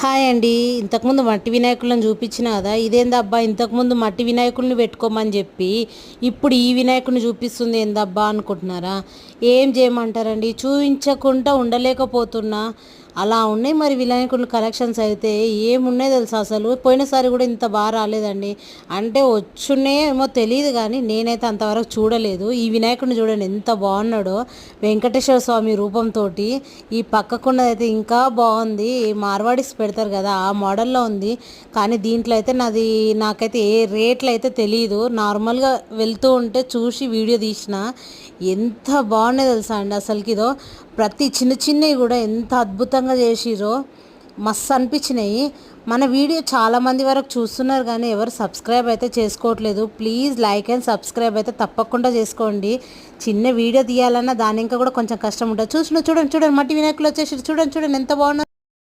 Hi అండి. ఇంతకుముందు మట్టి వినాయకులను చూపించిన కదా, ఇదేందబ్బా ఇంతకుముందు మట్టి వినాయకుల్ని పెట్టుకోమని చెప్పి ఇప్పుడు ఈ వినాయకుడిని చూపిస్తుంది ఏందబ్బా అనుకుంటున్నారా? ఏం చేయమంటారండి, చూపించకుండా ఉండలేకపోతున్నా. అలా ఉన్నాయి మరి వినాయకుడి కలెక్షన్స్ అయితే. ఏమున్నాయి తెలుసా, అసలు పోయినసారి కూడా ఇంత బాగా రాలేదండి. అంటే వచ్చున్నాయో ఏమో తెలియదు, కానీ నేనైతే అంతవరకు చూడలేదు. ఈ వినాయకుడిని చూడండి ఎంత బాగున్నాడో, వెంకటేశ్వర స్వామి రూపంతో. ఈ పక్కకున్నదైతే ఇంకా బాగుంది, మార్వాడిస్ పెడతారు కదా ఆ మోడల్లో ఉంది. కానీ దీంట్లో అయితే నాకైతే ఏ రేట్లు అయితే తెలియదు. నార్మల్గా వెళ్తూ ఉంటే చూసి వీడియో తీసిన. ఎంత బాగున్నాయి తెలుసా అండి అసలుకి. ఇదో ప్రతి చిన్న చిన్నవి కూడా ఎంత అద్భుతంగా చేసిరో, మస్తు అనిపించినాయి. మన వీడియో చాలామంది వరకు చూస్తున్నారు కానీ ఎవరు సబ్స్క్రైబ్ అయితే చేసుకోవట్లేదు. ప్లీజ్ లైక్ అండ్ సబ్స్క్రైబ్ అయితే తప్పకుండా చేసుకోండి. చిన్న వీడియో తీయాలన్నా దాని ఇంకా కూడా కొంచెం కష్టం ఉంటుంది. చూడండి చూడండి, మట్టి వినాయకులు వచ్చేసి చూడండి చూడండి ఎంత బాగున్నారు.